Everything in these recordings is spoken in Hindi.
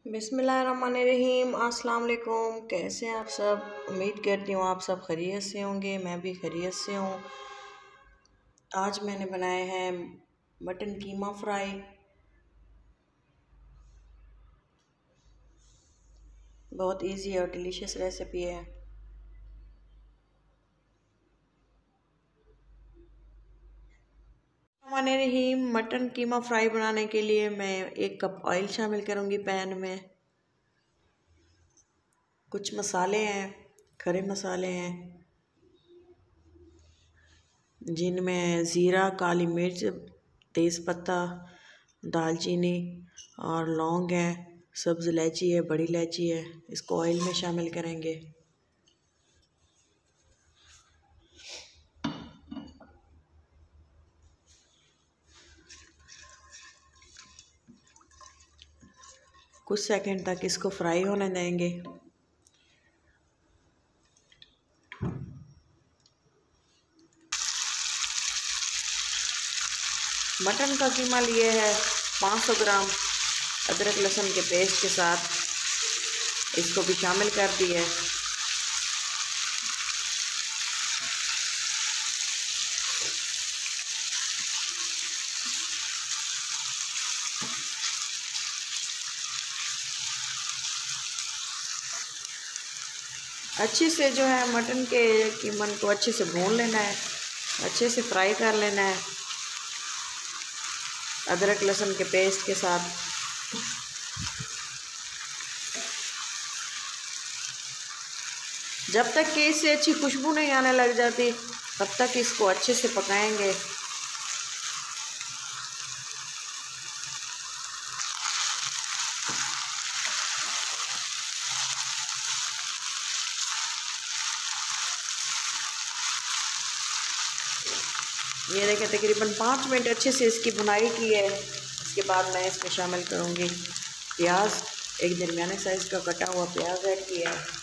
बिस्मिल्लाहिर्रहमानिर्रहीम। अस्सलाम वालेकुम। कैसे हैं आप सब? उम्मीद करती हूँ आप सब खैरियत से होंगे। मैं भी खैरियत से हूँ। आज मैंने बनाया है मटन कीमा फ्राई। बहुत इजी और डिलीशियस रेसिपी है। रहीम मटन कीमा फ्राई बनाने के लिए मैं 1 कप ऑयल शामिल करूँगी पैन में। कुछ मसाले हैं, खड़े मसाले हैं जिनमें ज़ीरा, काली मिर्च, तेज़पत्ता, दालचीनी और लौंग है, सब्ज़ इलायची है, बड़ी इलायची है। इसको ऑयल में शामिल करेंगे। कुछ सेकंड तक इसको फ्राई होने देंगे। मटन का कीमा लिए है 500 ग्राम अदरक लहसुन के पेस्ट के साथ, इसको भी शामिल कर दिए। अच्छे से जो है मटन के कीमन को अच्छे से भून लेना है, अच्छे से फ्राई कर लेना है अदरक लहसुन के पेस्ट के साथ। जब तक कि इससे अच्छी खुशबू नहीं आने लग जाती तब तक इसको अच्छे से पकाएंगे। ये देखें तकरीबन 5 मिनट अच्छे से इसकी भुनाई की है। इसके बाद मैं इसमें शामिल करूँगी प्याज। एक दरमियाने साइज़ का कटा हुआ प्याज ऐड किया है।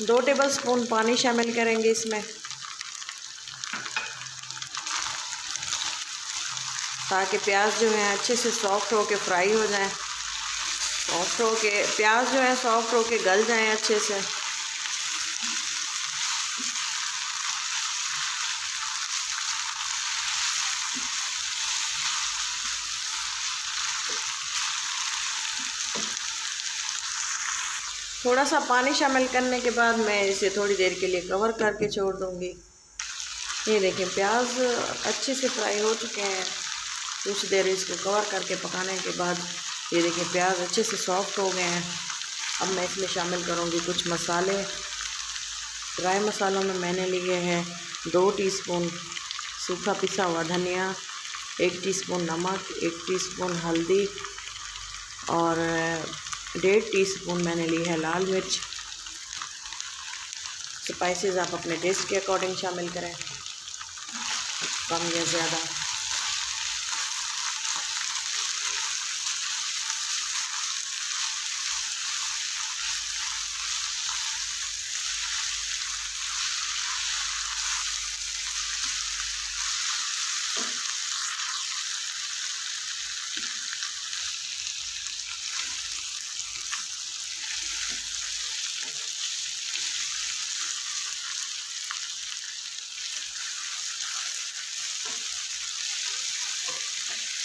दो टेबलस्पून पानी शामिल करेंगे इसमें, ताकि प्याज जो है अच्छे से सॉफ्ट होके फ्राई हो जाए। सॉफ्ट होके प्याज जो है सॉफ्ट होके गल जाएं अच्छे से। थोड़ा सा पानी शामिल करने के बाद मैं इसे थोड़ी देर के लिए कवर करके छोड़ दूँगी। ये देखें प्याज अच्छे से फ्राई हो चुके हैं। कुछ देर इसको कवर करके पकाने के बाद ये देखें प्याज अच्छे से सॉफ्ट हो गए हैं। अब मैं इसमें शामिल करूँगी कुछ मसाले। ड्राई मसालों में मैंने लिए हैं 2 टीस्पून सूखा पिसा हुआ धनिया, 1 टीस्पून नमक, 1 टीस्पून हल्दी और 1.5 टीस्पून मैंने ली है लाल मिर्च। स्पाइसेस आप अपने टेस्ट के अकॉर्डिंग शामिल करें, कम या ज़्यादा।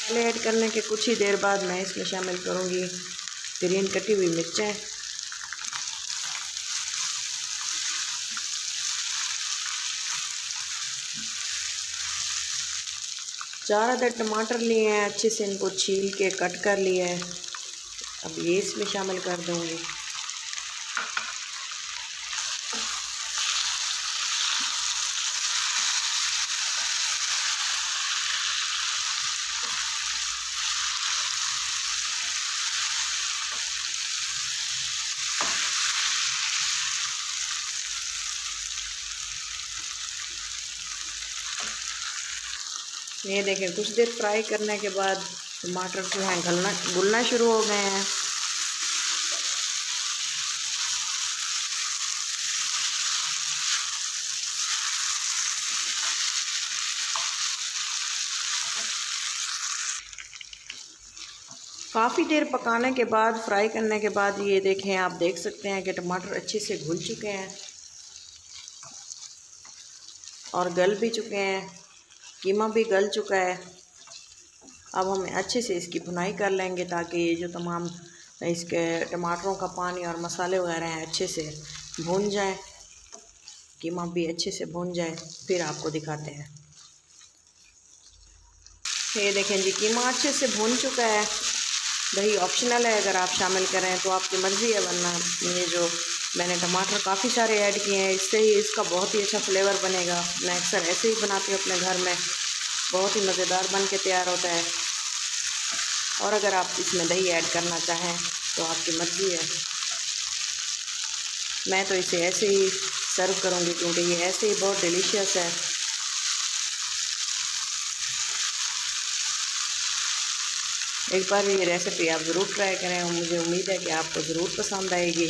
मसाले ऐड करने के कुछ ही देर बाद मैं इसमें शामिल करूँगी ग्रीन कटी हुई मिर्चें, चार अदर टमाटर लिए हैं, अच्छे से इनको छील के कट कर लिया है। अब ये इसमें शामिल कर दूँगी। ये देखें कुछ देर फ्राई करने के बाद टमाटर जो हैं घुलना शुरू हो गए हैं। काफ़ी देर पकाने के बाद, फ्राई करने के बाद ये देखें, आप देख सकते हैं कि टमाटर अच्छे से घुल चुके हैं और गल भी चुके हैं, कीमा भी गल चुका है। अब हम अच्छे से इसकी भुनाई कर लेंगे ताकि ये जो तमाम इसके टमाटरों का पानी और मसाले वगैरह हैं अच्छे से भून जाए, कीमा भी अच्छे से भून जाए। फिर आपको दिखाते हैं। ये देखें जी, कीमा अच्छे से भून चुका है। दही ऑप्शनल है, अगर आप शामिल करें तो आपकी मर्ज़ी है, वरना ये जो मैंने टमाटर काफ़ी सारे ऐड किए हैं, इससे ही इसका बहुत ही अच्छा फ्लेवर बनेगा। मैं अक्सर ऐसे ही बनाती हूँ अपने घर में, बहुत ही मज़ेदार बन के तैयार होता है। और अगर आप इसमें दही ऐड करना चाहें तो आपकी मर्ज़ी है। मैं तो इसे ऐसे ही सर्व करूँगी क्योंकि ये ऐसे ही बहुत डिलीशियस है। एक बार ये रेसिपी आप ज़रूर ट्राई करें और मुझे उम्मीद है कि आपको ज़रूर पसंद आएगी।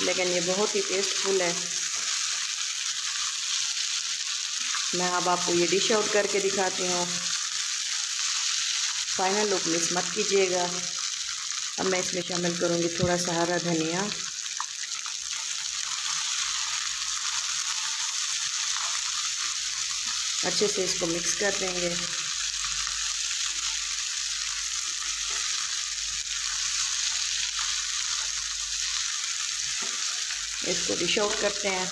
लेकिन ये बहुत ही टेस्टफुल है। मैं अब आपको ये डिश आउट करके दिखाती हूँ। फाइनल लुक मिस मत कीजिएगा। अब मैं इसमें शामिल करूँगी थोड़ा सा हरा धनिया, अच्छे से इसको मिक्स कर देंगे। इसको डिश आउट करते हैं।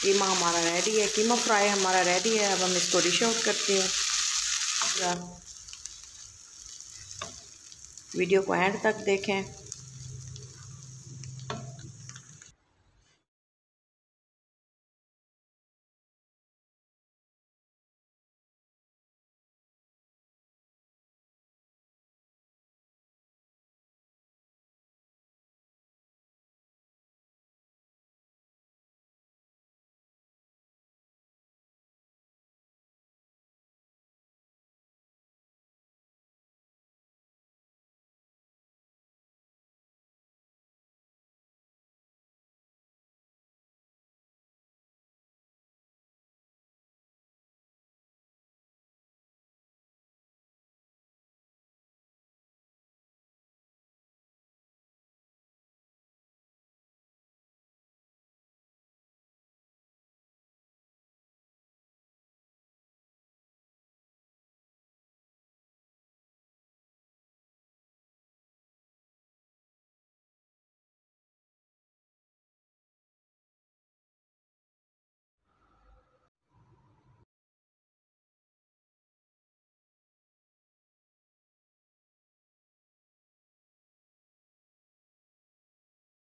कीमा हमारा रेडी है, कीमा फ्राई हमारा रेडी है। अब हम इसको डिश आउट करते हैं। वीडियो को एंड तक देखें।